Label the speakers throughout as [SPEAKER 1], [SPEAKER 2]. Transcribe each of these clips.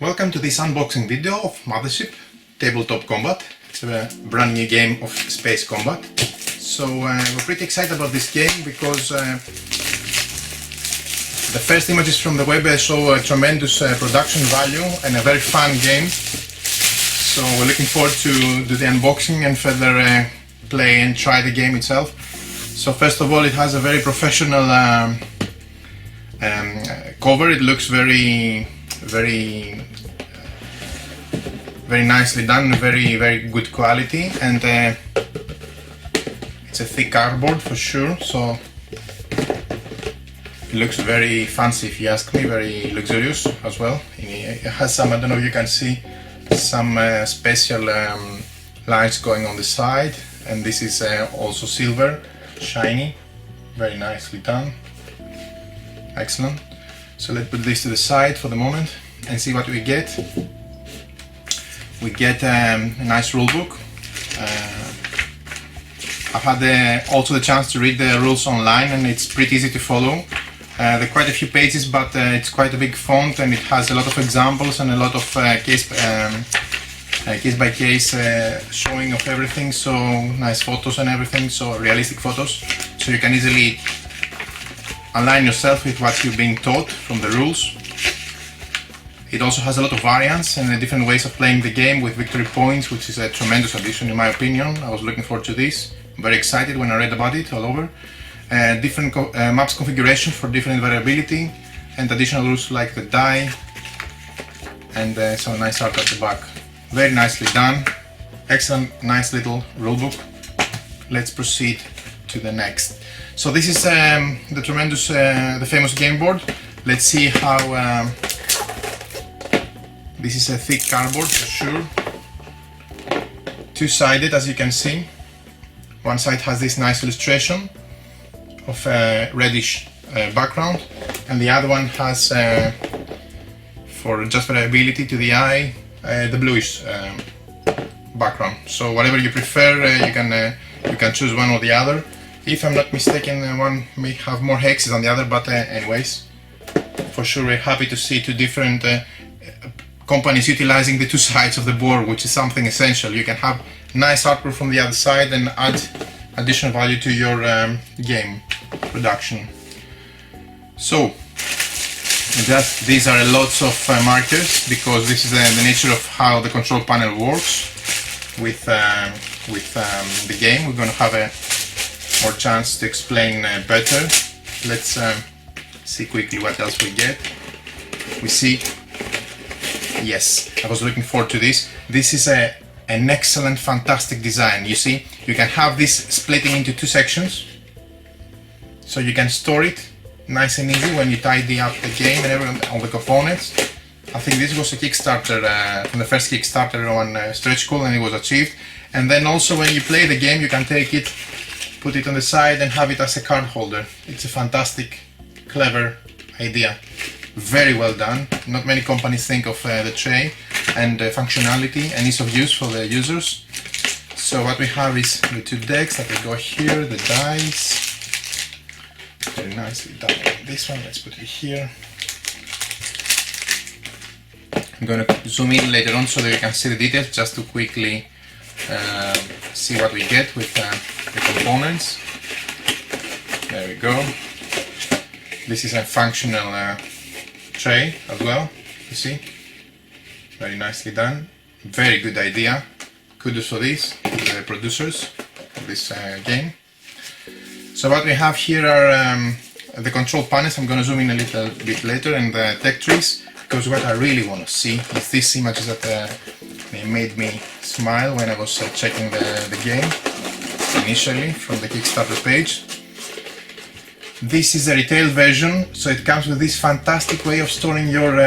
[SPEAKER 1] Welcome to this unboxing video of Mothership Tabletop Combat. It's a brand new game of space combat. So we're pretty excited about this game because the first images from the web show a tremendous production value and a very fun game. So we're looking forward to do the unboxing and further play and try the game itself. So first of all, it has a very professional cover. It looks very nicely done, very good quality, and it's a thick cardboard for sure, so it looks very fancy if you ask me, very luxurious as well. It has some, I don't know if you can see, some special lines going on the side, and this is also silver, shiny, very nicely done, excellent. So let's put this to the side for the moment and see what we get. We get a nice rule book. I've had also the chance to read the rules online, and it's pretty easy to follow. There are quite a few pages, but it's quite a big font, and it has a lot of examples and a lot of case by case showing of everything. So nice photos and everything, so realistic photos. So you can easily align yourself with what you've been taught from the rules. It also has a lot of variants and different ways of playing the game with victory points, which is a tremendous addition in my opinion. I was looking forward to this. I'm very excited when I read about it all over. Different maps configuration for different variability, and additional rules like the die, and some nice art at the back. Very nicely done. Excellent, nice little rulebook. Let's proceed to the next. So this is the tremendous, the famous game board. Let's see how. This is a thick cardboard for sure. Two-sided, as you can see. One side has this nice illustration of a reddish background, and the other one has, for just variability to the eye, the bluish background. So whatever you prefer, you can choose one or the other. If I'm not mistaken, one may have more hexes than the other, but anyways, for sure we're happy to see two different companies utilizing the two sides of the board, which is something essential. You can have nice artwork from the other side and add additional value to your game production. So just these are lots of markers, because this is the nature of how the control panel works with the game. We're going to have a more chance to explain better. Let's see quickly what else we get. We see, yes, I was looking forward to this. This is an excellent, fantastic design. You see, you can have this splitting into two sections, so you can store it nice and easy when you tidy up the game and all the components. I think this was a Kickstarter, from the first Kickstarter on Stretch Goal, and it was achieved. And then also when you play the game, you can take it, put it on the side and have it as a card holder. It's a fantastic, clever idea. Very well done. Not many companies think of the tray and functionality and ease of use for the users. So what we have is the two decks that will go here, the dice. Very nicely done. This one, let's put it here. I'm going to zoom in later on so that you can see the details, just to quickly see what we get with the components. There we go. This is a functional tray as well, you see, very nicely done, very good idea. Kudos for this, to the producers of this game. So what we have here are the control panels. I'm going to zoom in a little bit later, and the tech trees, because what I really want to see is these images that they made me smile when I was checking the game initially from the Kickstarter page. This is a retail version, so it comes with this fantastic way of storing your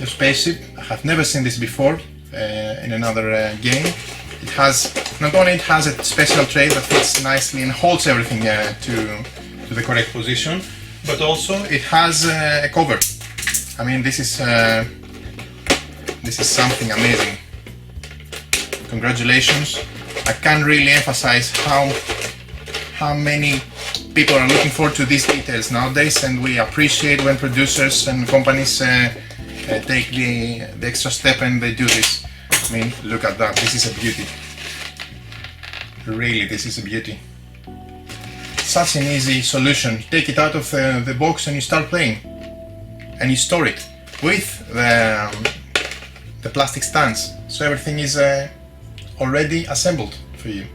[SPEAKER 1] spaceship. I have never seen this before in another game. It has, not only it has a special tray that fits nicely and holds everything to the correct position, but also it has a cover. I mean, this is something amazing. Congratulations. I can't really emphasize how many people are looking forward to these details nowadays, and we appreciate when producers and companies take the extra step and they do this. I mean, look at that, this is a beauty. Really, this is a beauty. Such an easy solution. Take it out of the box and you start playing. And you store it with the plastic stands. So everything is already assembled for you.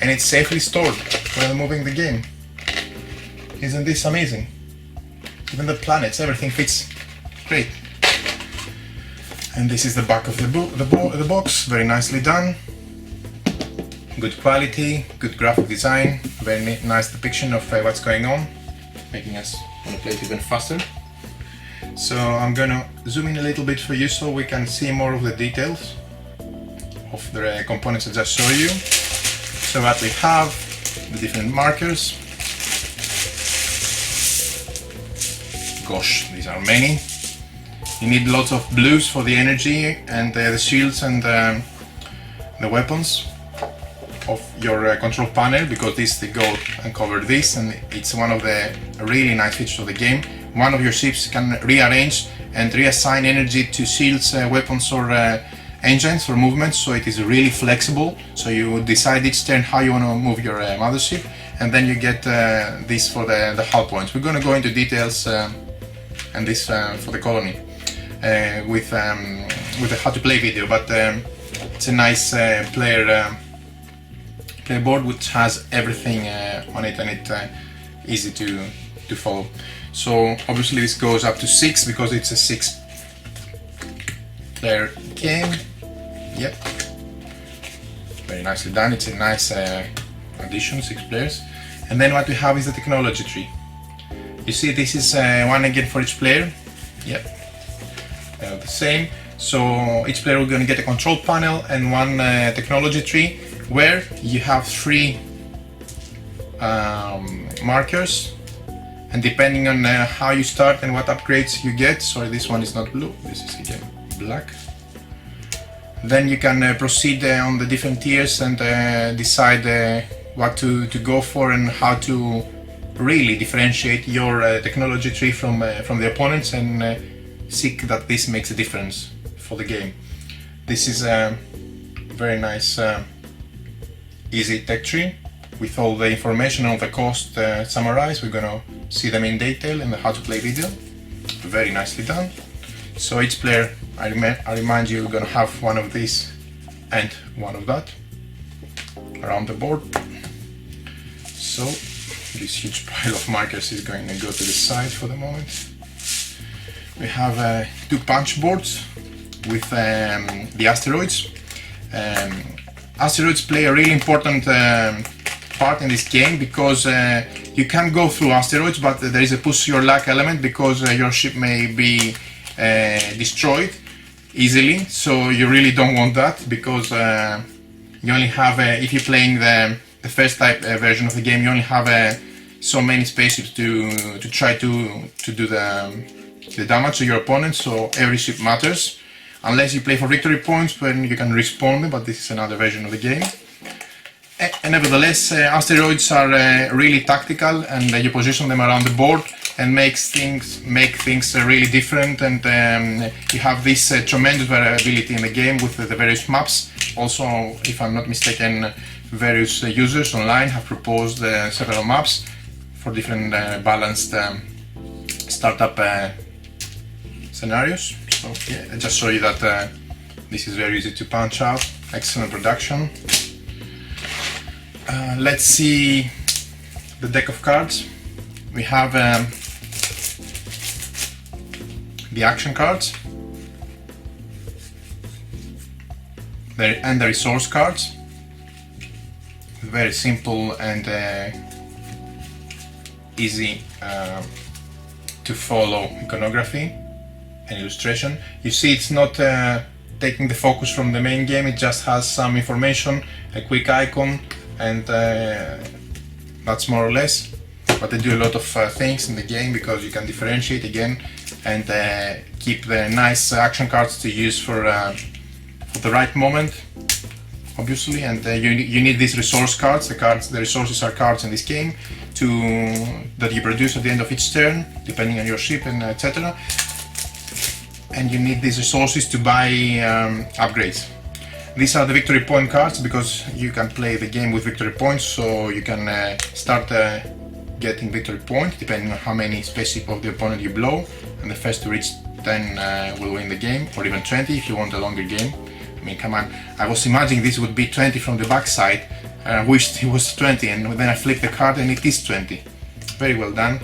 [SPEAKER 1] And it's safely stored while moving the game. Isn't this amazing? Even the planets, everything fits great. And this is the back of the box, very nicely done. Good quality, good graphic design, very nice depiction of what's going on, making us want to play it even faster. So I'm gonna zoom in a little bit for you so we can see more of the details of the components I just showed you. So what we have, the different markers. Gosh, these are many. You need lots of blues for the energy and the shields and the weapons of your control panel, because they go and cover this, and it's one of the really nice features of the game. One of your ships can rearrange and reassign energy to shields, weapons or engines for movement, so it is really flexible. So you decide each turn how you want to move your mothership, and then you get this for the hull points. We're going to go into details and this for the colony with the how to play video, but it's a nice player board which has everything on it, and it's easy to follow. So obviously this goes up to 6 because it's a 6-player game. Yep, very nicely done. It's a nice addition, 6 players. And then what we have is the technology tree. You see, this is one again for each player. Yep, the same. So each player will going to get a control panel and one technology tree, where you have 3 markers, and depending on how you start and what upgrades you get, sorry, this one is not blue, this is again black, then you can proceed on the different tiers and decide what to go for and how to really differentiate your technology tree from the opponents, and seek that this makes a difference for the game. This is a very nice easy tech tree with all the information on the cost summarized. We're gonna see them in detail in the how to play video. Very nicely done. So each player, I remind you, we're gonna have one of these and one of that around the board. So this huge pile of markers is going to go to the side for the moment. We have 2 punch boards with the asteroids. Asteroids play a really important part in this game, because you can go through asteroids, but there is a push your luck element, because your ship may be destroyed easily. So you really don't want that, because you only have, if you're playing the first type version of the game, you only have so many spaceships to try to do the damage to your opponent. So every ship matters, unless you play for victory points when you can respawn them, but this is another version of the game. And nevertheless, asteroids are really tactical, and you position them around the board and make things really different, and you have this tremendous variability in the game with the various maps. Also, if I'm not mistaken, various users online have proposed several maps for different balanced startup scenarios. So yeah, I just show you that this is very easy to punch out. Excellent production. Let's see the deck of cards. We have the action cards and the resource cards. Very simple and easy to follow iconography and illustration. You see, it's not taking the focus from the main game, it just has some information, a quick icon, and that's more or less. But they do a lot of things in the game, because you can differentiate again and keep the nice action cards to use for the right moment, obviously. And you need these resource cards. The resources are cards in this game that you produce at the end of each turn, depending on your ship and etc. and you need these resources to buy upgrades. These are the victory point cards because you can play the game with victory points, so you can start getting victory points depending on how many spaceship of the opponent you blow, and the first to reach 10 will win the game, or even 20 if you want a longer game. I mean, come on, I was imagining this would be 20 from the back side, and I wished it was 20, and then I flipped the card and it is 20. Very well done.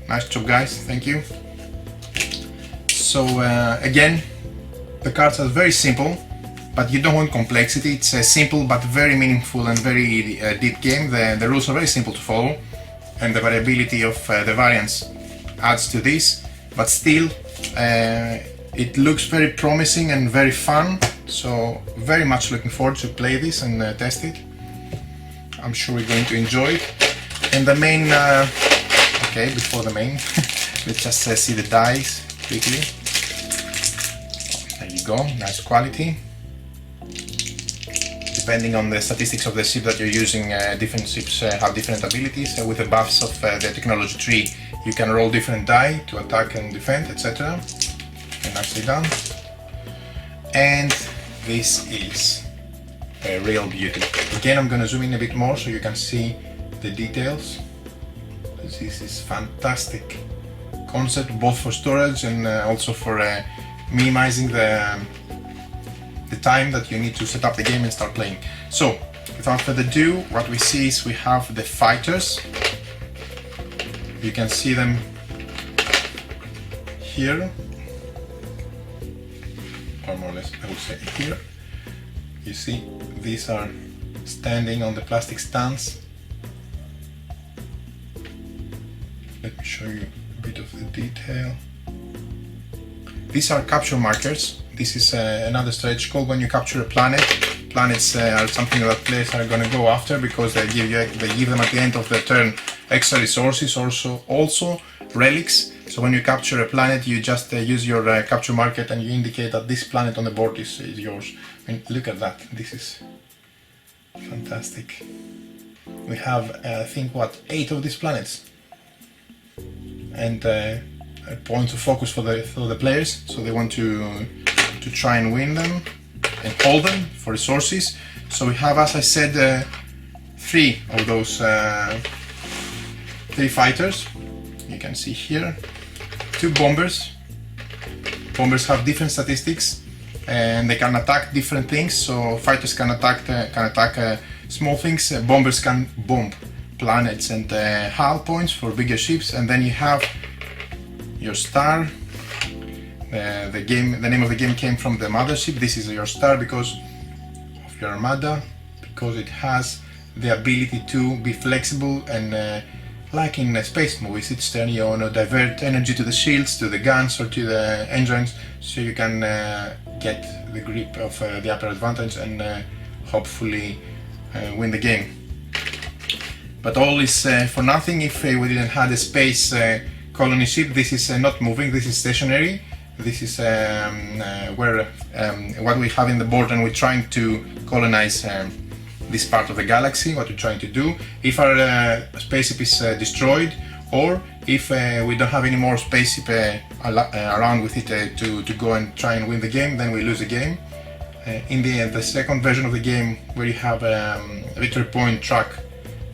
[SPEAKER 1] Nice job, guys. Thank you. So again, the cards are very simple, but you don't want complexity. It's a simple but very meaningful and very deep game. The rules are very simple to follow, and the variability of the variants adds to this, but still it looks very promising and very fun, so very much looking forward to play this and test it. I'm sure we're going to enjoy it. And the main, okay, before the main, let's just see the dice quickly. There you go, nice quality. Depending on the statistics of the ship that you're using, different ships have different abilities. With the buffs of the technology tree, you can roll different die to attack and defend, etc. And nicely done. And this is a real beauty. Again, I'm going to zoom in a bit more so you can see the details. This is fantastic concept, both for storage and also for minimizing the time that you need to set up the game and start playing. So, without further ado, what we see is we have the fighters. You can see them here, or more or less I would say here. You see, these are standing on the plastic stands. Let me show you a bit of the detail. These are capture markers. This is another stretch called when you capture a planet. Planets are something that players are going to go after because they give them at the end of the turn extra resources, also relics. So when you capture a planet, you just use your capture marker and you indicate that this planet on the board is yours. I mean, look at that. This is fantastic. We have, I think, 8 of these planets, and a point of focus for the players. So they want to try and win them and hold them for resources. So we have, as I said, 3 of those 3 fighters. You can see here 2 bombers. Bombers have different statistics and they can attack different things. So fighters can attack small things. Bombers can bomb planets and hull points for bigger ships. And then you have your star. The name of the game came from the Mothership. This is your star because of your armada, because it has the ability to be flexible and like in space movies, it's turn you on or divert energy to the shields, to the guns or to the engines, so you can get the grip of the upper advantage and hopefully win the game. But all is for nothing if we didn't have a space colony ship. This is not moving, this is stationary. This is what we have in the board, and we're trying to colonize this part of the galaxy, what we're trying to do. If our spaceship is destroyed, or if we don't have any more spaceship around with it to go and try and win the game, then we lose the game. In the second version of the game, where you have a victory point track,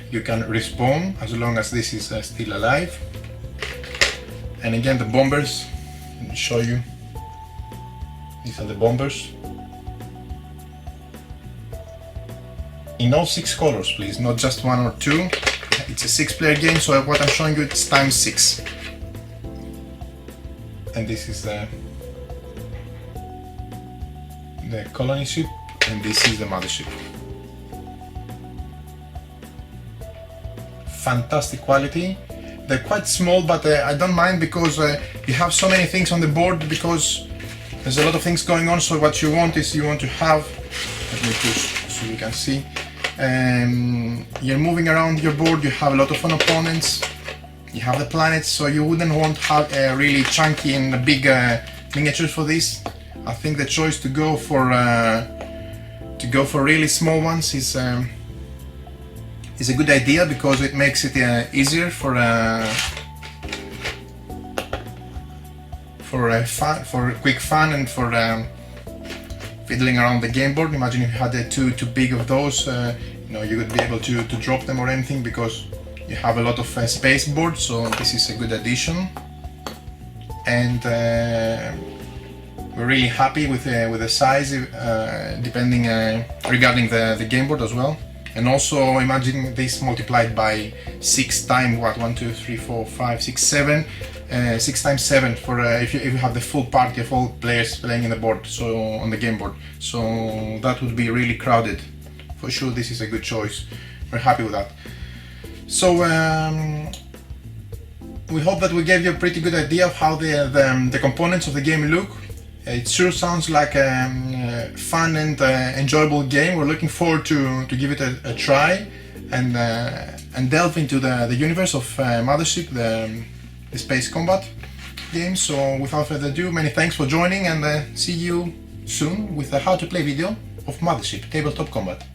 [SPEAKER 1] you can respawn as long as this is still alive. And again, the bombers, let me show you. These are the bombers. In all 6 colors, please, not just 1 or 2. It's a 6-player game, so what I'm showing you is times 6. And this is the colony ship, and this is the mothership. Fantastic quality. They're quite small, but I don't mind because you have so many things on the board, because there's a lot of things going on. So what you want is you want to have, let me push so you can see, you're moving around your board, you have a lot of fun opponents, you have the planets, so you wouldn't want to have a really chunky and big miniatures for this. I think the choice to go for really small ones is a good idea, because it makes it easier for for quick fun and for fiddling around the game board. Imagine if you had too big of those, you would be able to drop them or anything, because you have a lot of space board. So this is a good addition, and we're really happy with the size, depending regarding the game board as well. And also imagine this multiplied by 6 times what, 1, 2, 3, 4, 5, 6, 7, 6 times 7 for if you have the full party of all players playing in the board, so on the game board. So that would be really crowded. For sure, this is a good choice. We're happy with that. So we hope that we gave you a pretty good idea of how the components of the game look. It sure sounds like a fun and enjoyable game. We're looking forward to give it a try and delve into the universe of Mothership, the space combat game. So without further ado, many thanks for joining, and see you soon with a how to play video of Mothership Tabletop Combat.